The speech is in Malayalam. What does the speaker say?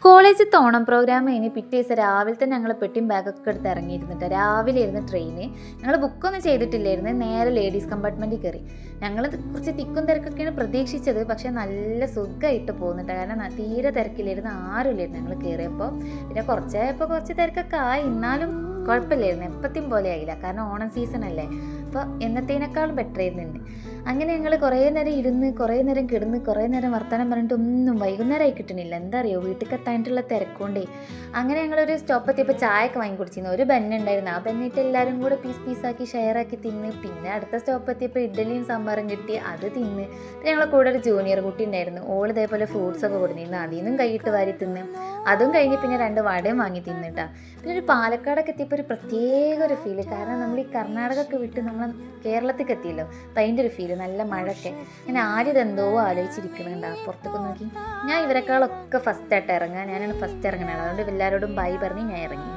കോളേജിലത്തെ ഓണം പ്രോഗ്രാം കഴിഞ്ഞ് പിറ്റേ ദിവസം രാവിലെ തന്നെ ഞങ്ങൾ പെട്ടിയും ബാഗൊക്കെ എടുത്ത് ഇറങ്ങിയിരുന്നിട്ട് രാവിലെ ഇരുന്ന് ട്രെയിന് ഞങ്ങൾ ബുക്കൊന്നും ചെയ്തിട്ടില്ലായിരുന്നു. നേരെ ലേഡീസ് കമ്പാർട്ട്മെൻറ്റിൽ കയറി. ഞങ്ങൾ കുറച്ച് തിക്കും തിരക്കൊക്കെയാണ് പ്രതീക്ഷിച്ചത്. പക്ഷേ നല്ല സുഖമായിട്ട് പോകുന്നുണ്ട്. കാരണം തീരെ തിരക്കില്ലായിരുന്നു, ആരുമില്ലായിരുന്നു ഞങ്ങൾ കയറിയപ്പോൾ. പിന്നെ കുറച്ച് തിരക്കൊക്കെ ആയി, എന്നാലും കുഴപ്പമില്ലായിരുന്നു. എപ്പത്തെയും പോലെ ആയില്ല, കാരണം ഓണം സീസൺ അല്ലേ. അപ്പോൾ എന്നത്തേനേക്കാളും ബെറ്റർ ആയിരുന്നു ഇന്ന്. അങ്ങനെ ഞങ്ങൾ കുറേ നേരം ഇരുന്ന്, കുറേ നേരം കിടന്ന്, കുറേ നേരം വർത്തമാനം പറഞ്ഞിട്ട് ഒന്നും വൈകുന്നേരമായി കിട്ടണില്ല. എന്താ അറിയോ, വീട്ടിൽ എത്താനായിട്ടുള്ള തിരക്കൊണ്ടേ. അങ്ങനെ ഞങ്ങളൊരു സ്റ്റോപ്പ് എത്തിയപ്പോൾ ചായയൊക്കെ വാങ്ങി കുടിച്ചിരുന്നു. ഒരു ബന്നുണ്ടായിരുന്നു, ആ ബന്നിട്ട് എല്ലാവരും കൂടെ പീസാക്കി ഷെയറാക്കി തിന്ന്. പിന്നെ അടുത്ത സ്റ്റോപ്പ് എത്തിയപ്പോൾ ഇഡ്ഡലിയും സാമ്പാറും കിട്ടി, അത് തിന്ന്. പിന്നെ ഞങ്ങളെ കൂടെ ഒരു ജൂനിയർ കുട്ടി ഉണ്ടായിരുന്നു, ഓൾ ഇതേപോലെ ഫ്രൂട്ട്സൊക്കെ കൊടുത്തിരുന്നു, അതിൽ നിന്നും കൈയിട്ട് വാരി തിന്ന്. അതും കഴിഞ്ഞ് പിന്നെ 2 വടയും വാങ്ങി തിന്നിട്ടാ. പിന്നെ ഒരു പാലക്കാടൊക്കെ എത്തിയപ്പോൾ ഒരു പ്രത്യേക ഒരു ഫീല്. കാരണം നമ്മൾ ഈ കർണാടകമൊക്കെ വിട്ട് നമ്മൾ കേരളത്തിലേക്ക് എത്തിയല്ലോ. അപ്പം അതിൻ്റെ ഒരു ഫീല്, നല്ല മഴയൊക്കെ. ഞാൻ ആദ്യം ഇതെന്തോ ആലോചിച്ചിരിക്കുന്നുണ്ട് പുറത്തൊക്കെ നോക്കി. ഞാൻ ഇവരെക്കാളൊക്കെ ഫസ്റ്റായിട്ട് ഇറങ്ങുക, ഞാനാണ് ഫസ്റ്റ് ഇറങ്ങുന്നത്. അതുകൊണ്ട് എല്ലാവരോടും ബൈ പറഞ്ഞ് ഞാൻ ഇറങ്ങി.